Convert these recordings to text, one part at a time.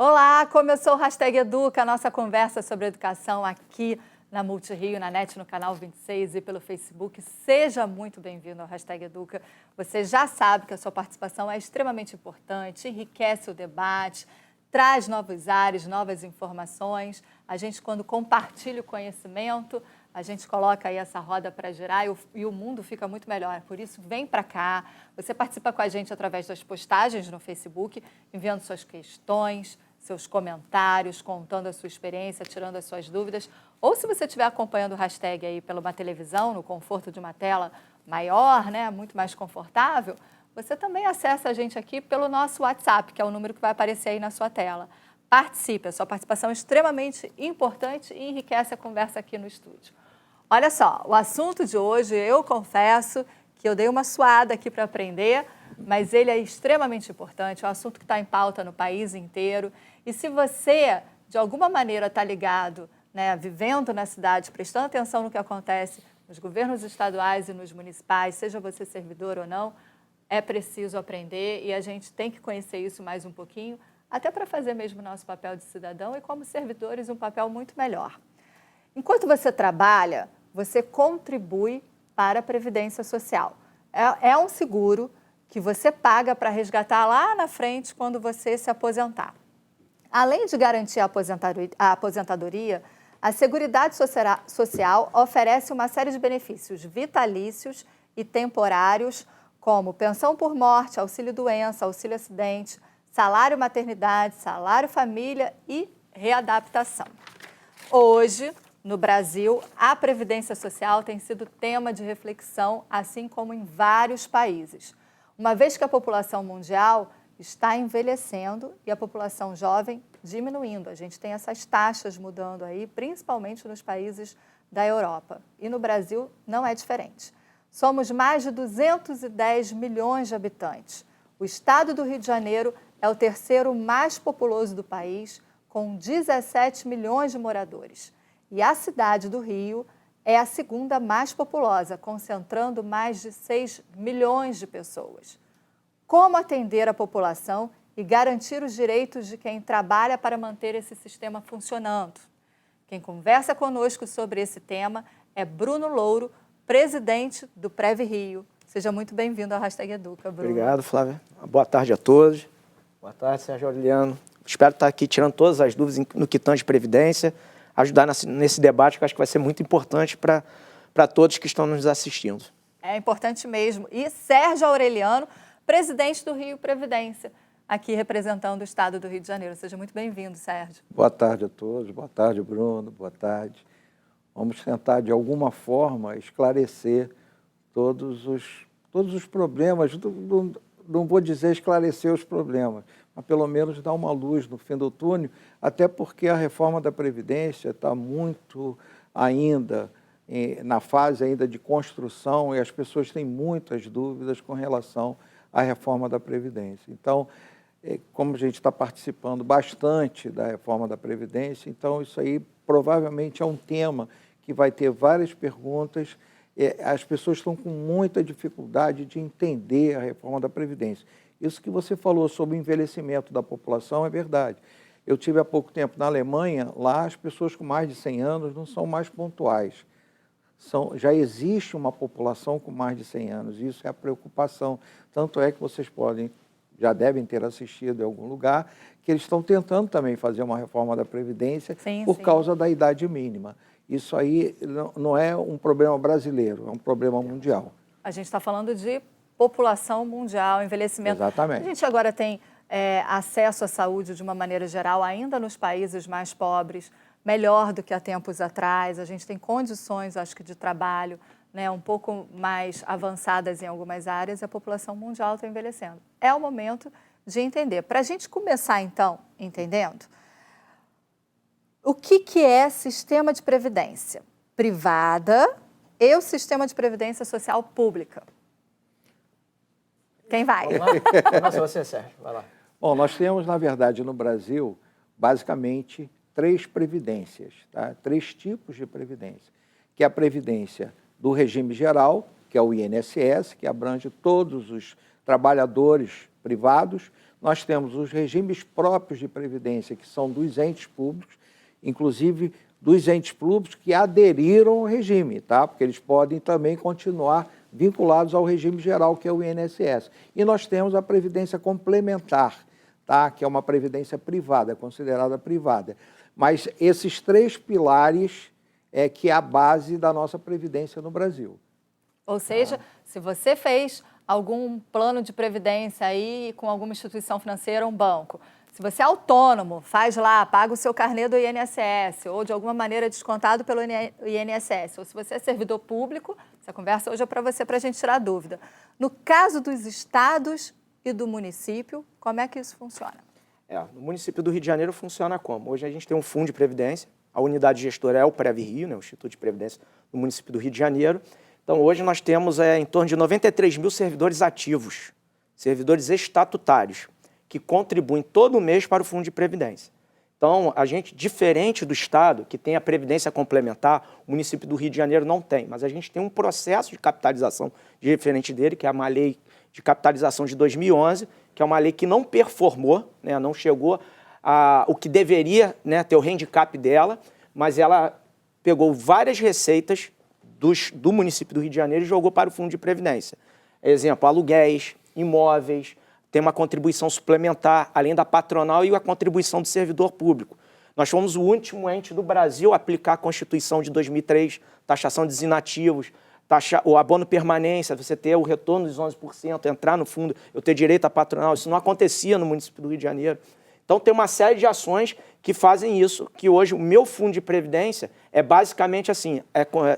Olá, começou o Hashtag Educa, a nossa conversa sobre educação aqui na Multirio, na NET, no canal 26 e pelo Facebook. Seja muito bem-vindo ao Hashtag Educa. Você já sabe que a sua participação é extremamente importante, enriquece o debate, traz novos ares, novas informações. A gente, quando compartilha o conhecimento, a gente coloca aí essa roda para girar e o mundo fica muito melhor. Por isso, vem para cá. Você participa com a gente através das postagens no Facebook, enviando suas questões, seus comentários, contando a sua experiência, tirando as suas dúvidas. Ou se você estiver acompanhando o hashtag aí pela uma televisão, no conforto de uma tela maior, né, muito mais confortável, você também acessa a gente aqui pelo nosso WhatsApp, que é o número que vai aparecer aí na sua tela. Participe, a sua participação é extremamente importante e enriquece a conversa aqui no estúdio. Olha só, o assunto de hoje, eu confesso que eu dei uma suada aqui para aprender, mas ele é extremamente importante, é um assunto que está em pauta no país inteiro. E se você, de alguma maneira, está ligado, né, vivendo na cidade, prestando atenção no que acontece nos governos estaduais e nos municipais, seja você servidor ou não, é preciso aprender e a gente tem que conhecer isso mais um pouquinho, até para fazer mesmo o nosso papel de cidadão e, como servidores, um papel muito melhor. Enquanto você trabalha, você contribui para a Previdência Social. É um seguro que você paga para resgatar lá na frente quando você se aposentar. Além de garantir a aposentadoria, a Seguridade Social oferece uma série de benefícios vitalícios e temporários, como pensão por morte, auxílio-doença, auxílio-acidente, salário maternidade, salário família e readaptação. Hoje, no Brasil, a Previdência Social tem sido tema de reflexão, assim como em vários países. Uma vez que a população mundial está envelhecendo e a população jovem diminuindo. A gente tem essas taxas mudando aí, principalmente nos países da Europa. E no Brasil não é diferente. Somos mais de 210 milhões de habitantes. O estado do Rio de Janeiro é o terceiro mais populoso do país, com 17 milhões de moradores. E a cidade do Rio é a segunda mais populosa, concentrando mais de 6 milhões de pessoas. Como atender a população e garantir os direitos de quem trabalha para manter esse sistema funcionando? Quem conversa conosco sobre esse tema é Bruno Louro, presidente do Prev Rio. Seja muito bem-vindo ao Hashtag Educa, Bruno. Obrigado, Flávia. Boa tarde a todos. Boa tarde, Sérgio Aureliano. Espero estar aqui tirando todas as dúvidas no que tange Previdência, ajudar nesse debate que eu acho que vai ser muito importante para todos que estão nos assistindo. É importante mesmo. E Sérgio Aureliano, presidente do Rio Previdência, aqui representando o estado do Rio de Janeiro. Seja muito bem-vindo, Sérgio. Boa tarde a todos, boa tarde, Bruno, boa tarde. Vamos tentar, de alguma forma, esclarecer todos os problemas, não vou dizer esclarecer os problemas, mas pelo menos dar uma luz no fim do túnel, até porque a reforma da Previdência está muito ainda na fase ainda de construção e as pessoas têm muitas dúvidas com relação à reforma da Previdência. Então, como a gente está participando bastante da reforma da Previdência, então isso aí provavelmente é um tema que vai ter várias perguntas. As pessoas estão com muita dificuldade de entender a reforma da Previdência. Isso que você falou sobre o envelhecimento da população é verdade. Eu tive há pouco tempo na Alemanha, lá as pessoas com mais de 100 anos não são mais pontuais. Já existe uma população com mais de 100 anos, isso é a preocupação. Tanto é que vocês já devem ter assistido em algum lugar, que eles estão tentando também fazer uma reforma da Previdência por causa da idade mínima. Isso aí não é um problema brasileiro, é um problema mundial. A gente está falando de população mundial, envelhecimento. Exatamente. A gente agora tem acesso à saúde de uma maneira geral, ainda nos países mais pobres, melhor do que há tempos atrás. A gente tem condições, acho que, de trabalho, né, um pouco mais avançadas em algumas áreas, e a população mundial está envelhecendo. É o momento de entender. Para a gente começar, então, entendendo, o que é sistema de previdência privada e o sistema de previdência social pública? Quem vai? Começa você, Sérgio. Vai lá. Bom, nós temos, na verdade, no Brasil, basicamente, 3 previdências, tá? 3 tipos de previdência, que é a previdência do regime geral, que é o INSS, que abrange todos os trabalhadores privados, nós temos os regimes próprios de previdência, que são dos entes públicos, inclusive dos entes públicos que aderiram ao regime, tá? Porque eles podem também continuar vinculados ao regime geral, que é o INSS. E nós temos a previdência complementar, tá? Que é uma previdência privada, considerada privada. Mas esses 3 pilares é que é a base da nossa previdência no Brasil. Ou seja, se você fez algum plano de previdência aí com alguma instituição financeira, um banco, se você é autônomo, faz lá, paga o seu carnê do INSS, ou de alguma maneira descontado pelo INSS, ou se você é servidor público, essa conversa hoje é para você, para a gente tirar a dúvida. No caso dos estados e do município, como é que isso funciona? No município do Rio de Janeiro funciona como? Hoje a gente tem um fundo de previdência, a unidade gestora é o Prev-Rio, né, o Instituto de Previdência do município do Rio de Janeiro. Então, hoje nós temos em torno de 93 mil servidores ativos, servidores estatutários, que contribuem todo mês para o Fundo de Previdência. Então, a gente, diferente do Estado, que tem a Previdência Complementar, o município do Rio de Janeiro não tem, mas a gente tem um processo de capitalização diferente dele, que é uma lei de capitalização de 2011, que é uma lei que não performou, né, não chegou o que deveria, né, ter o handicap dela, mas ela pegou várias receitas do município do Rio de Janeiro e jogou para o Fundo de Previdência. Exemplo, aluguéis, imóveis, tem uma contribuição suplementar, além da patronal e a contribuição do servidor público. Nós fomos o último ente do Brasil a aplicar a Constituição de 2003, taxação de inativos, o abono permanência, você ter o retorno dos 11%, entrar no fundo, eu ter direito à patronal, isso não acontecia no município do Rio de Janeiro. Então, tem uma série de ações que fazem isso, que hoje o meu fundo de previdência é basicamente assim,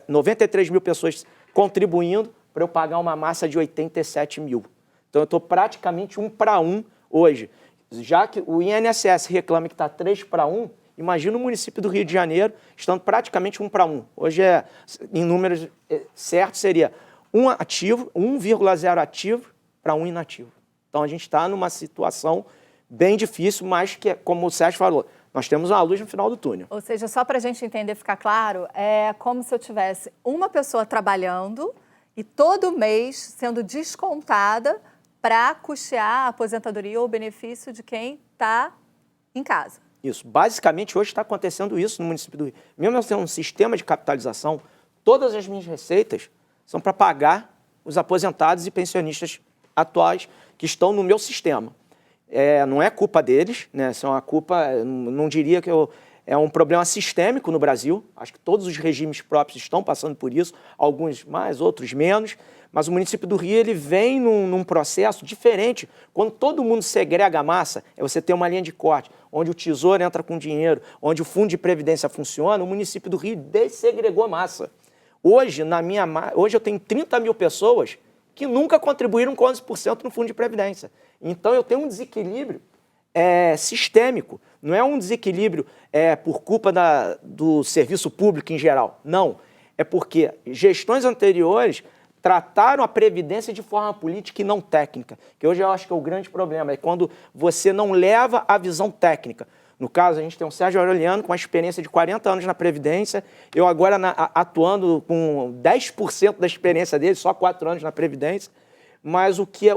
93 mil pessoas contribuindo para eu pagar uma massa de 87 mil. Então, eu estou praticamente 1 para 1 hoje. Já que o INSS reclama que está 3 para 1, imagina o município do Rio de Janeiro estando praticamente 1 para 1. Hoje, em números certos, seria 1 ativo, 1,0 ativo para 1 inativo. Então, a gente está numa situação bem difícil, mas que, como o Sérgio falou, nós temos uma luz no final do túnel. Ou seja, só para a gente entender, ficar claro, é como se eu tivesse uma pessoa trabalhando e todo mês sendo descontada para custear a aposentadoria ou o benefício de quem está em casa. Isso. Basicamente, hoje está acontecendo isso no município do Rio. Mesmo eu tendo um sistema de capitalização, todas as minhas receitas são para pagar os aposentados e pensionistas atuais que estão no meu sistema. Não é culpa deles, né? Isso é uma culpa, não diria que é um problema sistêmico no Brasil. Acho que todos os regimes próprios estão passando por isso, alguns mais, outros menos. Mas o município do Rio ele vem num processo diferente. Quando todo mundo segrega a massa, você tem uma linha de corte, onde o tesouro entra com dinheiro, onde o fundo de previdência funciona, o município do Rio dessegregou a massa. Hoje eu tenho 30 mil pessoas que nunca contribuíram com 11% no fundo de previdência. Então, eu tenho um desequilíbrio sistêmico. Não é um desequilíbrio por culpa do serviço público em geral. Não. É porque gestões anteriores trataram a previdência de forma política e não técnica, que hoje eu acho que é o grande problema, é quando você não leva a visão técnica. No caso, a gente tem o Sérgio Aureliano com uma experiência de 40 anos na Previdência, eu agora atuando com 10% da experiência dele, só 4 anos na Previdência, mas o que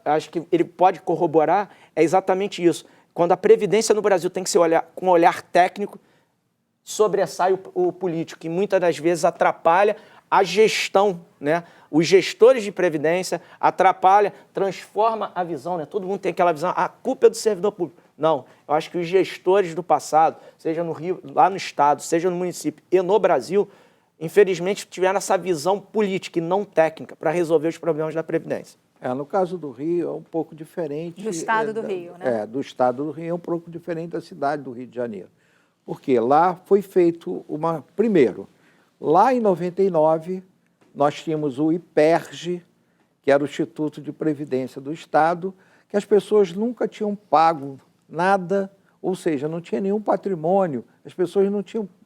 acho que ele pode corroborar é exatamente isso. Quando a Previdência no Brasil tem que ser com um olhar técnico, sobressai o político, que muitas das vezes atrapalha a gestão, né? Os gestores de previdência atrapalha, transforma a visão, né? Todo mundo tem aquela visão, a culpa é do servidor público. Não, eu acho que os gestores do passado, seja no Rio, lá no Estado, seja no município e no Brasil, infelizmente tiveram essa visão política e não técnica para resolver os problemas da Previdência. No caso do Rio é um pouco diferente. Do Estado do Rio, né? Do Estado do Rio é um pouco diferente da cidade do Rio de Janeiro. Porque lá foi feito primeiro, lá em 99, nós tínhamos o IPERJ, que era o Instituto de Previdência do Estado, que as pessoas nunca tinham pago nada, ou seja, não tinha nenhum patrimônio, as pessoas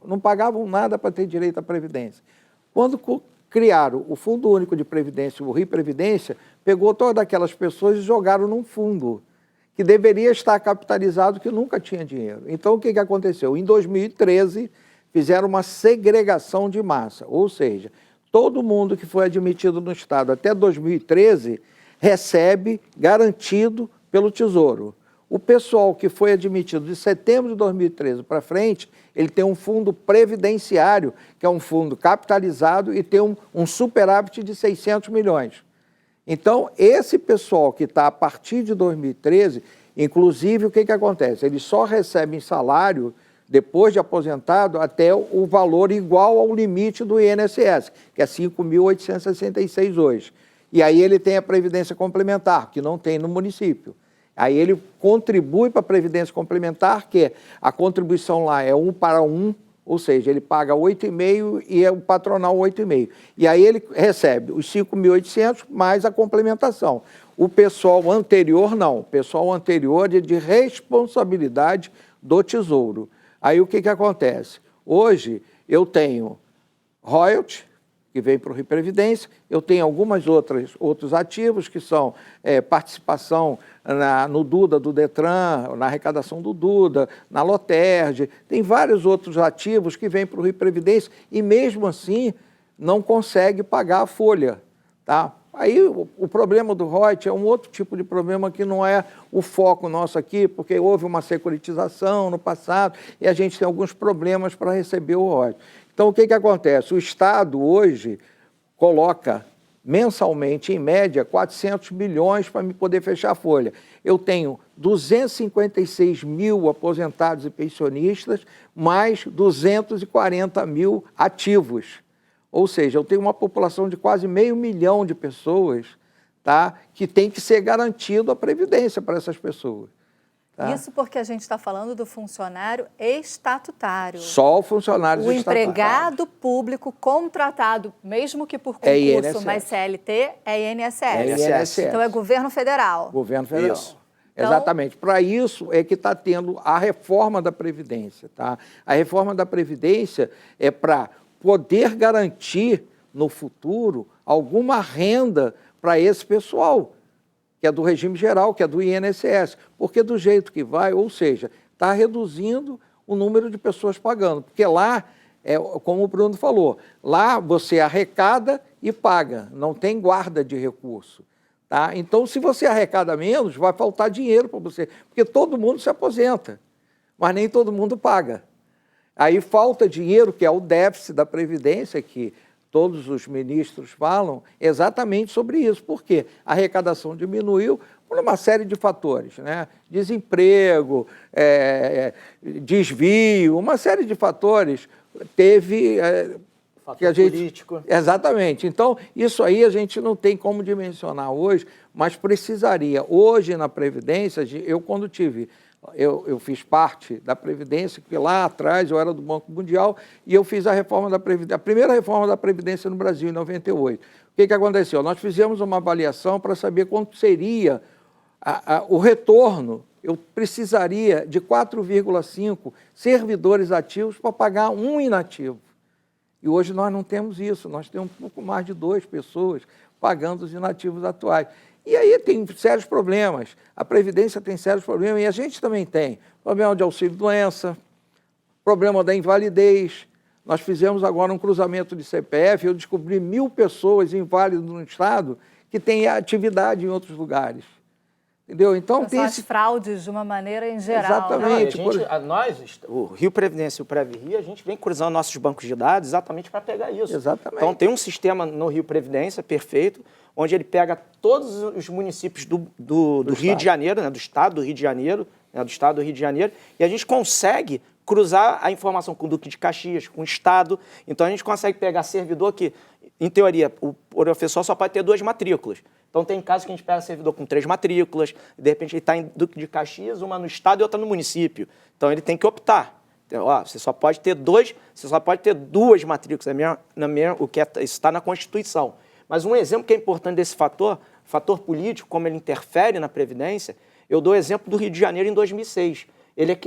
não pagavam nada para ter direito à Previdência. Quando criaram o Fundo Único de Previdência, o Rio Previdência, pegou todas aquelas pessoas e jogaram num fundo que deveria estar capitalizado, que nunca tinha dinheiro. Então, o que aconteceu? Em 2013, fizeram uma segregação de massa, ou seja, todo mundo que foi admitido no Estado até 2013 recebe garantido pelo Tesouro. O pessoal que foi admitido de setembro de 2013 para frente, ele tem um fundo previdenciário, que é um fundo capitalizado e tem um superávit de 600 milhões. Então, esse pessoal que está a partir de 2013, inclusive, o que acontece? Eles só recebem salário, depois de aposentado, até o valor igual ao limite do INSS, que é 5.866 hoje. E aí ele tem a previdência complementar, que não tem no município. Aí ele contribui para a Previdência Complementar, que a contribuição lá é 1 para 1, ou seja, ele paga 8,5 e é o patronal 8,5. E aí ele recebe os 5.800 mais a complementação. O pessoal anterior não, o pessoal anterior é de responsabilidade do Tesouro. Aí o que acontece? Hoje eu tenho royalty, que vem para o Rio Previdência, eu tenho outros ativos que são participação no Duda do Detran, na arrecadação do Duda, na Loterd, tem vários outros ativos que vêm para o Rio Previdência e mesmo assim não consegue pagar a folha, tá? Aí o problema do royalty é um outro tipo de problema que não é o foco nosso aqui, porque houve uma securitização no passado e a gente tem alguns problemas para receber o royalty. Então, o que acontece? O Estado, hoje, coloca mensalmente, em média, 400 milhões para me poder fechar a folha. Eu tenho 256 mil aposentados e pensionistas, mais 240 mil ativos. Ou seja, eu tenho uma população de quase 500 mil de pessoas, tá, que tem que ser garantido a previdência para essas pessoas. Tá? Isso porque a gente está falando do funcionário estatutário. Só o funcionário estatutário. O empregado público contratado, mesmo que por concurso, mas CLT, é INSS. Então é governo federal. Governo federal. Isso. Então, exatamente. Para isso é que está tendo a reforma da Previdência. Tá? A reforma da Previdência é para poder garantir no futuro alguma renda para esse pessoal, que é do regime geral, que é do INSS, porque do jeito que vai, ou seja, está reduzindo o número de pessoas pagando, porque lá, como o Bruno falou, lá você arrecada e paga, não tem guarda de recurso. Tá? Então, se você arrecada menos, vai faltar dinheiro para você, porque todo mundo se aposenta, mas nem todo mundo paga. Aí falta dinheiro, que é o déficit da Previdência, que todos os ministros falam exatamente sobre isso. Por quê? A arrecadação diminuiu por uma série de fatores, né? Desemprego, desvio, uma série de fatores. Teve... fator político. Exatamente. Então, isso aí a gente não tem como dimensionar hoje, mas precisaria. Hoje, na Previdência, eu quando tive... Eu fiz parte da Previdência, que lá atrás eu era do Banco Mundial, e eu fiz a reforma da Previdência, a primeira reforma da Previdência no Brasil, em 98. O que aconteceu? Nós fizemos uma avaliação para saber quanto seria o retorno. Eu precisaria de 4,5 servidores ativos para pagar um inativo. E hoje nós não temos isso, nós temos um pouco mais de 2 pessoas pagando os inativos atuais. E aí tem sérios problemas, a Previdência tem sérios problemas, e a gente também tem problema de auxílio-doença, problema da invalidez. Nós fizemos agora um cruzamento de CPF, eu descobri 1.000 pessoas inválidas no Estado que têm atividade em outros lugares. Entendeu? Então tem as fraudes de uma maneira em geral. Exatamente. Não, nós, o Rio Previdência e o Previ, a gente vem cruzando nossos bancos de dados exatamente para pegar isso. Exatamente. Então tem um sistema no Rio Previdência perfeito, onde ele pega todos os municípios do Rio de Janeiro, né, do estado do Rio de Janeiro, e a gente consegue cruzar a informação com o Duque de Caxias, com o estado. Então a gente consegue pegar servidor que, em teoria, o professor só pode ter 2 matrículas. Então tem casos que a gente pega servidor com 3 matrículas, e de repente ele está em Duque de Caxias, uma no estado e outra no município. Então ele tem que optar. Então, você só pode ter 2 matrículas, o que isso está na Constituição. Mas um exemplo que é importante desse fator político, como ele interfere na Previdência, eu dou o exemplo do Rio de Janeiro em 2006.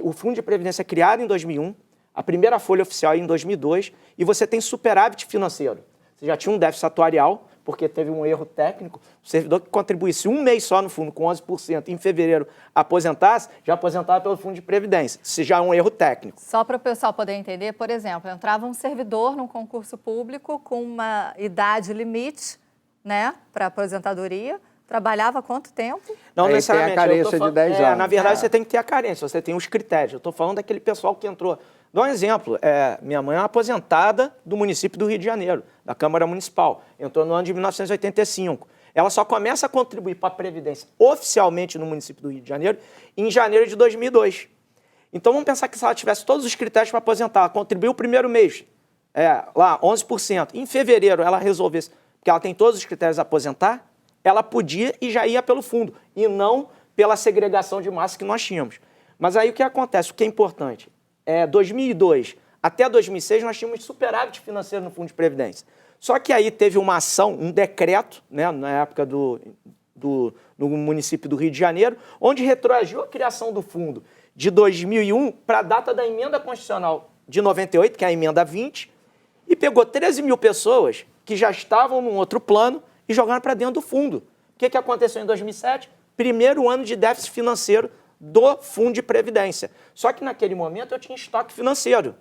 O Fundo de Previdência é criado em 2001, a primeira folha oficial é em 2002, e você tem superávit financeiro. Você já tinha um déficit atuarial, porque teve um erro técnico, o servidor que contribuísse um mês só no fundo com 11% em fevereiro aposentasse, já aposentava pelo Fundo de Previdência. Isso já é um erro técnico. Só para o pessoal poder entender, por exemplo, entrava um servidor num concurso público com uma idade limite, né, para aposentadoria, trabalhava há quanto tempo? Não Aí necessariamente. tem a carência de 10 anos. Na verdade, você tem que ter a carência, você tem os critérios. Eu estou falando daquele pessoal que entrou. Dá um exemplo. Minha mãe é uma aposentada do município do Rio de Janeiro, da Câmara Municipal. Entrou no ano de 1985. Ela só começa a contribuir para a Previdência oficialmente no município do Rio de Janeiro em janeiro de 2002. Então, vamos pensar que se ela tivesse todos os critérios para aposentar, ela contribuiu o primeiro mês, lá, 11%. Em fevereiro, ela resolvesse, porque ela tem todos os critérios a aposentar, ela podia e já ia pelo fundo, e não pela segregação de massa que nós tínhamos. Mas aí o que acontece, o que é importante, 2002 até 2006 nós tínhamos superávit financeiro no Fundo de Previdência. Só que aí teve uma ação, um decreto, né, na época no município do Rio de Janeiro, onde retroagiu a criação do fundo de 2001 para a data da emenda constitucional de 98, que é a emenda 20, e pegou 13 mil pessoas que já estavam num outro plano e jogaram para dentro do fundo. O que aconteceu em 2007? Primeiro ano de déficit financeiro do Fundo de Previdência. Só que naquele momento eu tinha estoque financeiro.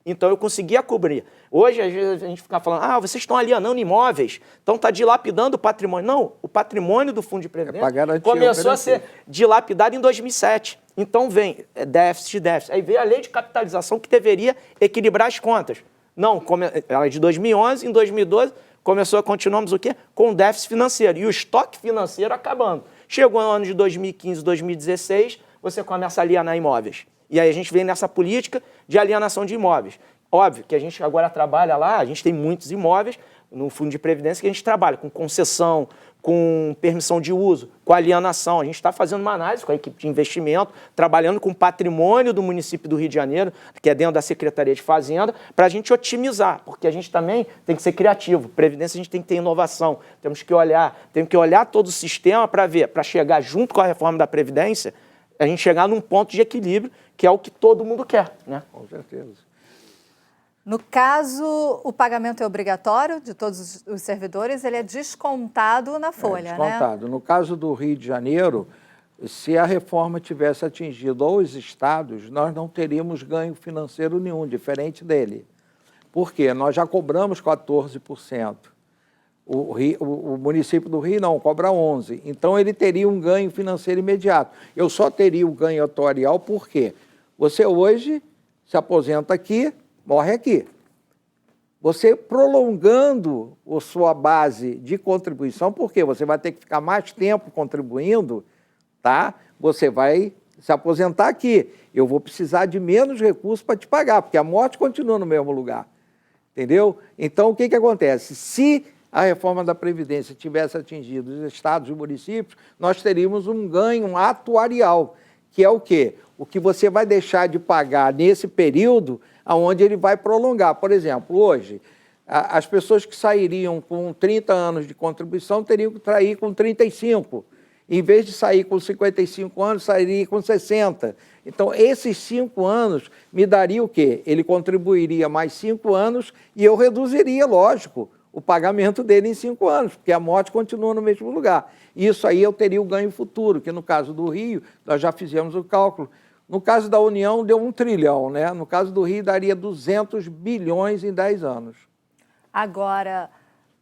Então eu conseguia cobrir. Hoje às vezes a gente fica falando, vocês estão alienando imóveis, então está dilapidando o patrimônio. Não, o patrimônio do Fundo de Previdência começou a ser dilapidado em 2007. Então vem déficit. Aí veio a lei de capitalização que deveria equilibrar as contas. Não, ela é de 2011, em 2012 continuamos o quê? Com déficit financeiro e o estoque financeiro acabando. Chegou no ano de 2015, 2016, você começa a alienar imóveis. E aí a gente vem nessa política de alienação de imóveis. Óbvio que a gente agora trabalha lá, a gente tem muitos imóveis no Fundo de Previdência que a gente trabalha com concessão, com permissão de uso, com alienação. A gente está fazendo uma análise com a equipe de investimento, trabalhando com o patrimônio do município do Rio de Janeiro, que é dentro da Secretaria de Fazenda, para a gente otimizar, porque a gente também tem que ser criativo. Previdência a gente tem que ter inovação, temos que olhar todo o sistema para ver, para chegar junto com a reforma da Previdência, a gente chegar num ponto de equilíbrio, que é o que todo mundo quer, né? Com certeza. No caso, o pagamento é obrigatório de todos os servidores, ele é descontado na folha, descontado. Né? No caso do Rio de Janeiro, se a reforma tivesse atingido os estados, nós não teríamos ganho financeiro nenhum, diferente dele. Por quê? Nós já cobramos 14%. O município do Rio não, cobra 11%. Então, ele teria um ganho financeiro imediato. Eu só teria o ganho atuarial por quê? Você hoje se aposenta aqui, morre aqui. Você prolongando a sua base de contribuição, porque você vai ter que ficar mais tempo contribuindo, tá? Você vai se aposentar aqui. Eu vou precisar de menos recursos para te pagar, porque a morte continua no mesmo lugar. Entendeu? Então, o que acontece? Se a reforma da Previdência tivesse atingido os estados e municípios, nós teríamos um ganho atuarial, que é o quê? O que você vai deixar de pagar nesse período onde ele vai prolongar. Por exemplo, hoje, as pessoas que sairiam com 30 anos de contribuição teriam que sair com 35. Em vez de sair com 55 anos, sairia com 60. Então, esses 5 anos me daria o quê? Ele contribuiria mais 5 anos e eu reduziria, lógico, o pagamento dele em 5 anos, porque a morte continua no mesmo lugar. Isso aí eu teria o ganho futuro, que no caso do Rio, nós já fizemos o cálculo. No caso da União, deu 1 trilhão, né? No caso do Rio, daria 200 bilhões em 10 anos. Agora,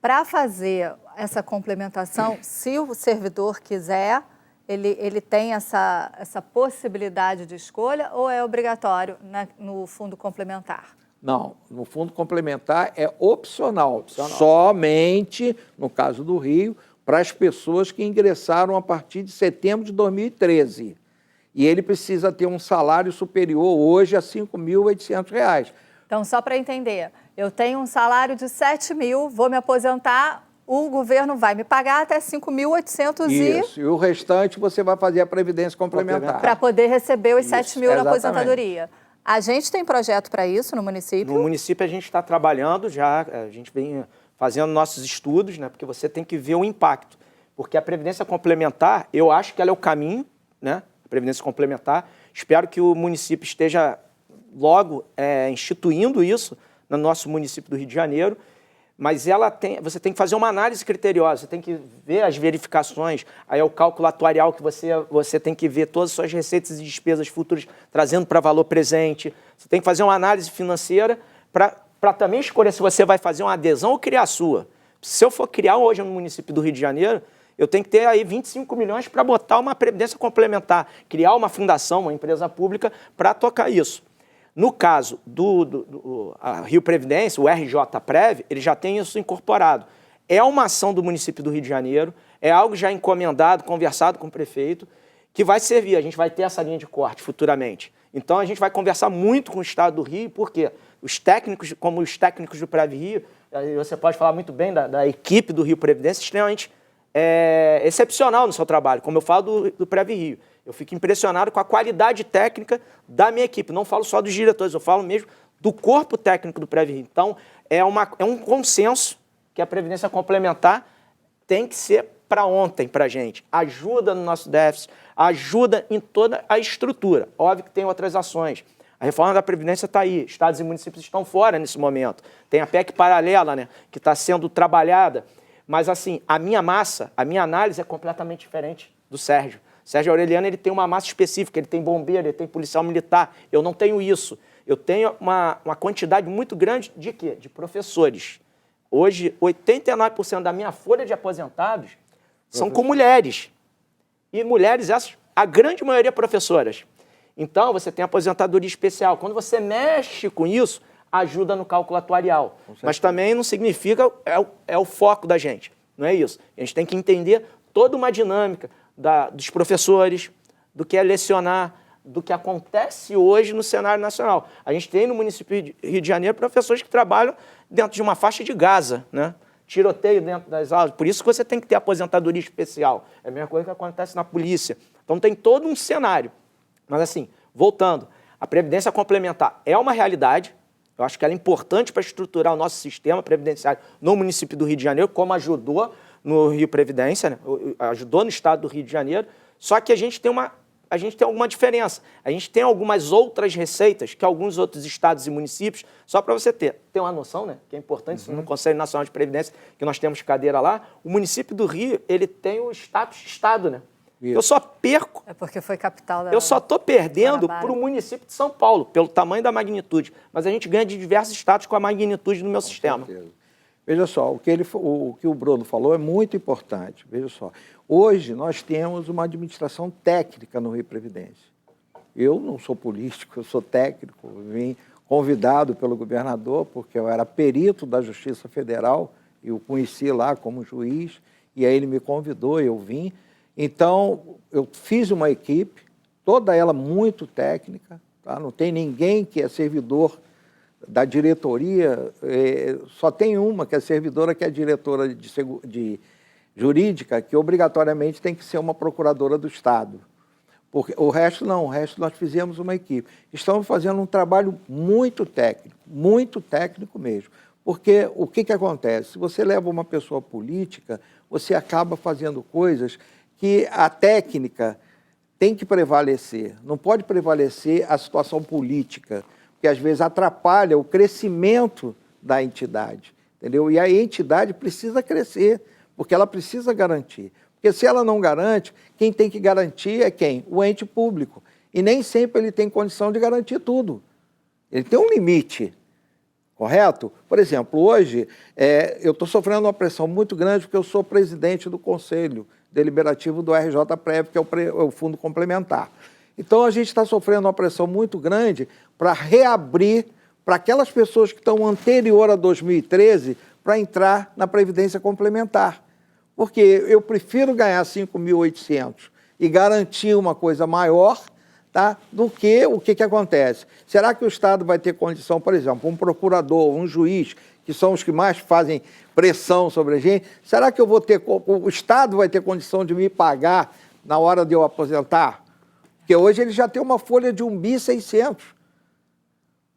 para fazer essa complementação, se o servidor quiser, ele tem essa possibilidade de escolha ou é obrigatório no fundo complementar? Não, no fundo complementar é opcional. Somente, no caso do Rio, para as pessoas que ingressaram a partir de setembro de 2013. E ele precisa ter um salário superior hoje a R$ 5.800. Então, só para entender, eu tenho um salário de 7 mil, vou me aposentar, o governo vai me pagar até 5.800 Isso, e o restante você vai fazer a previdência complementar. Para poder receber os 7 mil exatamente. na aposentadoria. A gente tem projeto para isso no município? No município a gente está trabalhando já, a gente vem fazendo nossos estudos, né, porque você tem que ver o impacto. Porque a Previdência Complementar, eu acho que ela é o caminho, né, a Previdência Complementar. Espero que o município esteja logo instituindo isso no nosso município do Rio de Janeiro. Mas você tem que fazer uma análise criteriosa, você tem que ver as verificações, aí é o cálculo atuarial que você tem que ver todas as suas receitas e despesas futuras trazendo para valor presente. Você tem que fazer uma análise financeira para também escolher se você vai fazer uma adesão ou criar a sua. Se eu for criar hoje no município do Rio de Janeiro, eu tenho que ter aí 25 milhões para botar uma previdência complementar, criar uma fundação, uma empresa pública para tocar isso. No caso do Rio Previdência, o RJ Prev, ele já tem isso incorporado. É uma ação do município do Rio de Janeiro, é algo já encomendado, conversado com o prefeito, que vai servir, a gente vai ter essa linha de corte futuramente. Então a gente vai conversar muito com o Estado do Rio, porque os técnicos, como os técnicos do Prev Rio, você pode falar muito bem da equipe do Rio Previdência, extremamente excepcional no seu trabalho, como eu falo do Prev Rio. Eu fico impressionado com a qualidade técnica da minha equipe. Não falo só dos diretores, eu falo mesmo do corpo técnico do Prev Rio. Então, é um consenso que a Previdência Complementar tem que ser para ontem para a gente. Ajuda no nosso déficit, ajuda em toda a estrutura. Óbvio que tem outras ações. A reforma da Previdência está aí, estados e municípios estão fora nesse momento. Tem a PEC paralela, né, que está sendo trabalhada. Mas, assim, a minha massa, a minha análise é completamente diferente do Sérgio. O Sérgio Aureliano, ele tem uma massa específica, ele tem bombeiro, ele tem policial militar. Eu não tenho isso. Eu tenho uma quantidade muito grande de quê? De professores. Hoje, 89% da minha folha de aposentados são com mulheres. E mulheres, essas, a grande maioria professoras. Então, você tem aposentadoria especial. Quando você mexe com isso, ajuda no cálculo atuarial. Mas também não significa, é o foco da gente, não é isso. A gente tem que entender toda uma dinâmica dos professores, do que é lecionar, do que acontece hoje no cenário nacional. A gente tem no município de Rio de Janeiro professores que trabalham dentro de uma faixa de Gaza, né? Tiroteio dentro das aulas. Por isso que você tem que ter aposentadoria especial. É a mesma coisa que acontece na polícia. Então tem todo um cenário. Mas assim, voltando, a Previdência Complementar é uma realidade. Eu acho que ela é importante para estruturar o nosso sistema previdenciário no município do Rio de Janeiro, como ajudou no Rio Previdência, né? Ajudou no estado do Rio de Janeiro, só que a gente tem alguma diferença. A gente tem algumas outras receitas que alguns outros estados e municípios, só para você ter uma noção, né? Que é importante, isso no Conselho Nacional de Previdência, que nós temos cadeira lá, o município do Rio, ele tem o status de estado, né? Isso. Eu só perco... É porque foi capital da... Eu só estou perdendo para o município de São Paulo, pelo tamanho da magnitude. Mas a gente ganha de diversos estados com a magnitude do meu sistema. Certeza. Veja só, o que o Bruno falou é muito importante. Veja só, hoje nós temos uma administração técnica no Rio Previdência. Eu não sou político, eu sou técnico, vim convidado pelo governador, porque eu era perito da Justiça Federal, eu conheci lá como juiz, e aí ele me convidou, eu vim. Então, eu fiz uma equipe, toda ela muito técnica, tá? Não tem ninguém que é servidor da diretoria, só tem uma que é servidora, que é a diretora de jurídica, que obrigatoriamente tem que ser uma procuradora do Estado. Porque o resto não, o resto nós fizemos uma equipe. Estamos fazendo um trabalho muito técnico mesmo. Porque o que acontece? Se você leva uma pessoa política, você acaba fazendo coisas que a técnica tem que prevalecer. Não pode prevalecer a situação política, que às vezes atrapalha o crescimento da entidade, entendeu? E a entidade precisa crescer, porque ela precisa garantir. Porque se ela não garante, quem tem que garantir é quem? O ente público. E nem sempre ele tem condição de garantir tudo. Ele tem um limite, correto? Por exemplo, hoje eu estou sofrendo uma pressão muito grande porque eu sou presidente do Conselho Deliberativo do RJ Prev, que é o Fundo Complementar. Então, a gente está sofrendo uma pressão muito grande para reabrir para aquelas pessoas que estão anterior a 2013 para entrar na Previdência Complementar. Porque eu prefiro ganhar 5.800 e garantir uma coisa maior, tá, do que o que acontece. Será que o Estado vai ter condição, por exemplo, um procurador, um juiz, que são os que mais fazem pressão sobre a gente, será que o Estado vai ter condição de me pagar na hora de eu aposentar? Porque hoje ele já tem uma folha de 1.600.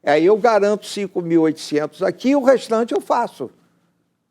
Aí eu garanto 5.800 aqui e o restante eu faço.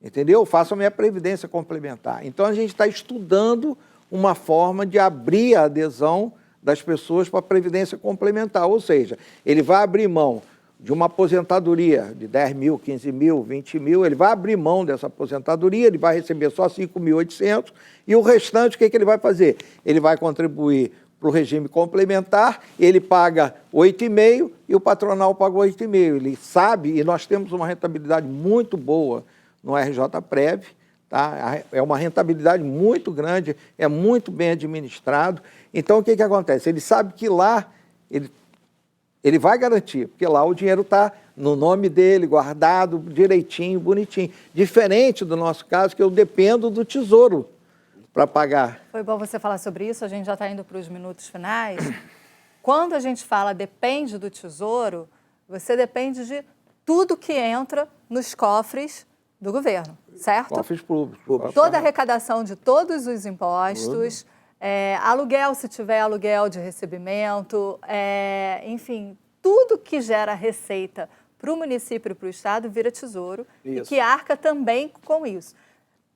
Entendeu? Eu faço a minha previdência complementar. Então, a gente está estudando uma forma de abrir a adesão das pessoas para a previdência complementar. Ou seja, ele vai abrir mão de uma aposentadoria de 10 mil, 15 mil, 20 mil, ele vai abrir mão dessa aposentadoria, ele vai receber só 5.800 e o restante, o que ele vai fazer? Ele vai contribuir para o regime complementar, ele paga 8,5% e o patronal paga 8,5%. Ele sabe, e nós temos uma rentabilidade muito boa no RJ Prev, tá? É uma rentabilidade muito grande, é muito bem administrado. Então, o que acontece? Ele sabe que lá ele vai garantir, porque lá o dinheiro está no nome dele, guardado direitinho, bonitinho. Diferente do nosso caso, que eu dependo do Tesouro para pagar. Foi bom você falar sobre isso, a gente já está indo para os minutos finais. Quando a gente fala depende do Tesouro, você depende de tudo que entra nos cofres do governo, certo? Cofres públicos. Toda a arrecadação de todos os impostos, aluguel, se tiver aluguel de recebimento, enfim, tudo que gera receita para o município e para o estado vira Tesouro e que arca também com isso.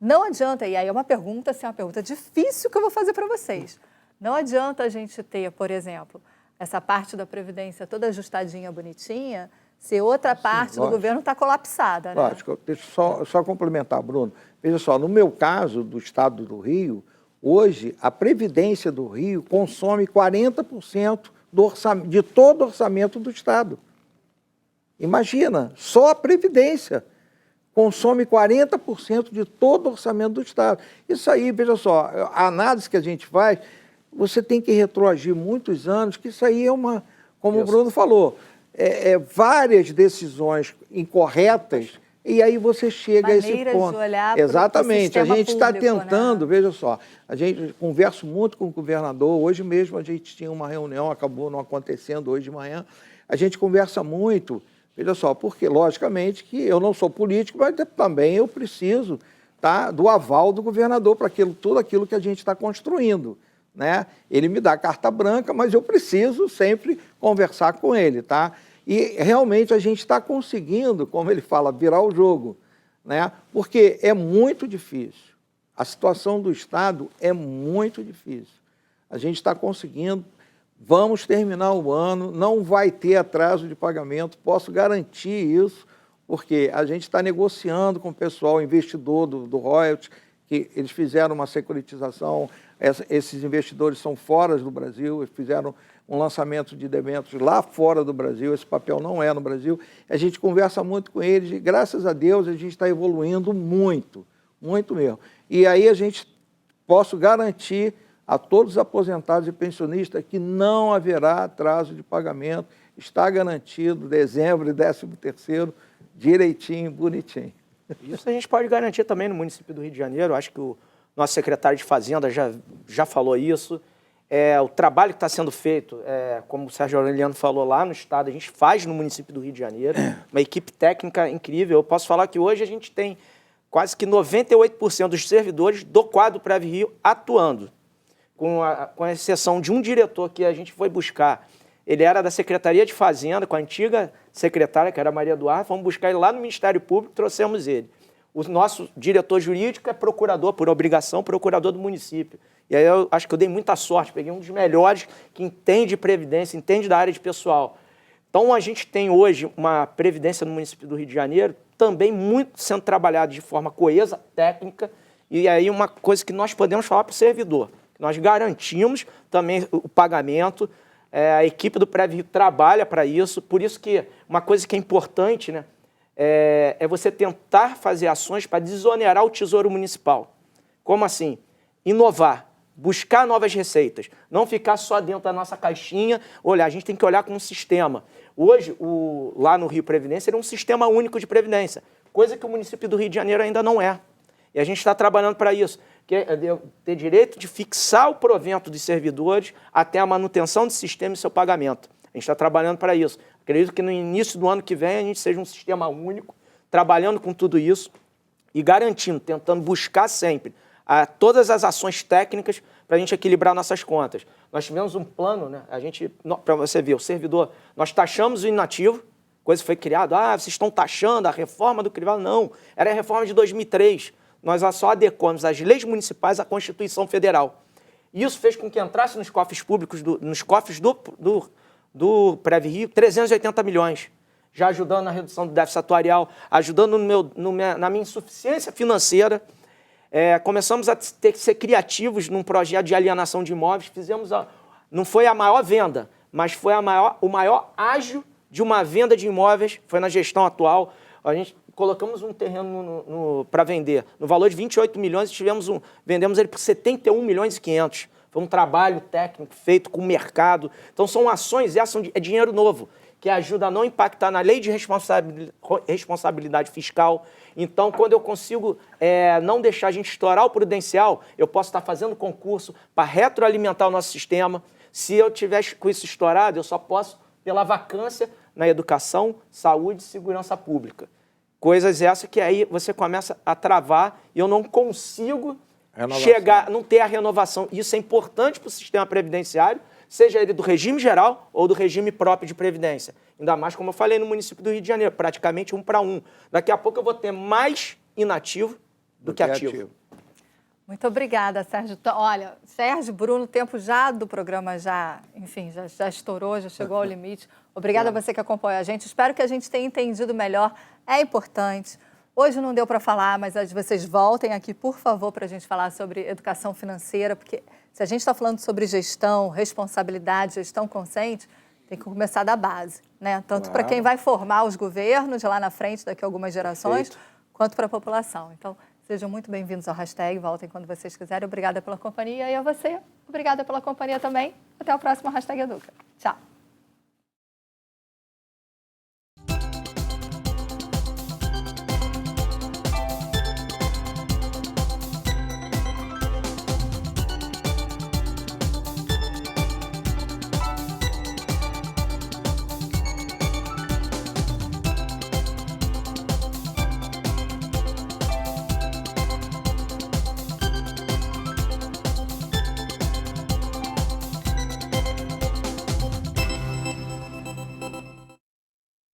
Não adianta, e aí é uma pergunta, assim, uma pergunta difícil que eu vou fazer para vocês. Não adianta a gente ter, por exemplo, essa parte da Previdência toda ajustadinha, bonitinha, se outra parte do governo está colapsada, né? Lógico, deixa eu só complementar, Bruno. Veja só, no meu caso, do estado do Rio, hoje a Previdência do Rio consome 40% de todo o orçamento do estado. Imagina, só a Previdência consome 40% de todo o orçamento do estado. Isso aí, veja só, a análise que a gente faz, você tem que retroagir muitos anos, que isso aí é uma, como o Bruno falou, várias decisões incorretas, e aí você chega a esse ponto. De olhar exatamente, pro a gente está público, tentando, né? Veja só, a gente conversa muito com o governador, hoje mesmo a gente tinha uma reunião, acabou não acontecendo hoje de manhã, a gente conversa muito, veja só, porque logicamente que eu não sou político, mas também eu preciso, tá, do aval do governador para tudo aquilo que a gente está construindo. Né? Ele me dá carta branca, mas eu preciso sempre conversar com ele, tá? E realmente a gente está conseguindo, como ele fala, virar o jogo, né? Porque é muito difícil. A situação do Estado é muito difícil. A gente está conseguindo, vamos terminar o ano, não vai ter atraso de pagamento, posso garantir isso, porque a gente está negociando com o pessoal investidor do royalties, que eles fizeram uma securitização. Esses investidores são fora do Brasil, eles fizeram um lançamento de debêntures lá fora do Brasil, esse papel não é no Brasil. A gente conversa muito com eles e, graças a Deus, a gente está evoluindo muito, muito mesmo. E aí posso garantir a todos os aposentados e pensionistas que não haverá atraso de pagamento, está garantido dezembro e 13º, direitinho, bonitinho. Isso a gente pode garantir também no município do Rio de Janeiro, acho que o nosso secretário de Fazenda já falou isso. O trabalho que está sendo feito, como o Sérgio Aureliano falou lá no estado, a gente faz no município do Rio de Janeiro, uma equipe técnica incrível. Eu posso falar que hoje a gente tem quase que 98% dos servidores do quadro Prev Rio atuando, com a exceção de um diretor que a gente foi buscar. Ele era da Secretaria de Fazenda, com a antiga secretária, que era a Maria Eduarda, fomos buscar ele lá no Ministério Público, trouxemos ele. O nosso diretor jurídico é procurador, por obrigação, procurador do município. E aí eu acho que eu dei muita sorte, peguei um dos melhores que entende previdência, entende da área de pessoal. Então a gente tem hoje uma previdência no município do Rio de Janeiro, também muito sendo trabalhada de forma coesa, técnica, e aí uma coisa que nós podemos falar para o servidor, que nós garantimos também o pagamento, a equipe do Prev Rio trabalha para isso, por isso que uma coisa que é importante, né, é você tentar fazer ações para desonerar o Tesouro Municipal. Como assim? Inovar, buscar novas receitas, não ficar só dentro da nossa caixinha, olhar, a gente tem que olhar com um sistema. Hoje, lá no Rio Previdência, ele é um sistema único de previdência, coisa que o município do Rio de Janeiro ainda não é. E a gente está trabalhando para isso, que é ter direito de fixar o provento dos servidores até a manutenção do sistema e seu pagamento. A gente está trabalhando para isso. Acredito que no início do ano que vem a gente seja um sistema único, trabalhando com tudo isso e garantindo, tentando buscar sempre todas as ações técnicas para a gente equilibrar nossas contas. Nós tivemos um plano, né? Para você ver, o servidor, nós taxamos o inativo, coisa foi criada, vocês estão taxando a reforma do crivado. Não, era a reforma de 2003. Nós só adequamos as leis municipais à Constituição Federal. Isso fez com que entrasse nos cofres públicos, nos cofres do Prev Rio, 380 milhões, já ajudando na redução do déficit atuarial, ajudando na minha insuficiência financeira. Começamos a ter que ser criativos num projeto de alienação de imóveis, não foi a maior venda, mas foi o maior ágio de uma venda de imóveis, foi na gestão atual. A gente colocamos um terreno para vender no valor de 28 milhões e vendemos ele por 71 milhões e 500. Foi um trabalho técnico feito com o mercado. Então, são ações, é dinheiro novo, que ajuda a não impactar na lei de responsabilidade fiscal. Então, quando eu consigo não deixar a gente estourar o prudencial, eu posso estar fazendo concurso para retroalimentar o nosso sistema. Se eu tiver com isso estourado, eu só posso pela vacância na educação, saúde e segurança pública. Coisas essas que aí você começa a travar e eu não consigo chegar, não ter a renovação. Isso é importante para o sistema previdenciário, seja ele do regime geral ou do regime próprio de previdência. Ainda mais, como eu falei, no município do Rio de Janeiro, praticamente 1 para 1. Daqui a pouco eu vou ter mais inativo do que ativo. Muito obrigada, Sérgio. Olha, Sérgio, Bruno, o tempo já do programa enfim, já estourou, já chegou ao limite. Obrigada a você que acompanha a gente. Espero que a gente tenha entendido melhor. É importante. Hoje não deu para falar, mas vocês voltem aqui, por favor, para a gente falar sobre educação financeira, porque se a gente está falando sobre gestão, responsabilidade, gestão consciente, tem que começar da base, né? Tanto para quem vai formar os governos lá na frente, daqui a algumas gerações, quanto para a população. Então, sejam muito bem-vindos ao Hashtag, voltem quando vocês quiserem. Obrigada pela companhia e a você, obrigada pela companhia também. Até o próximo Hashtag Educa. Tchau.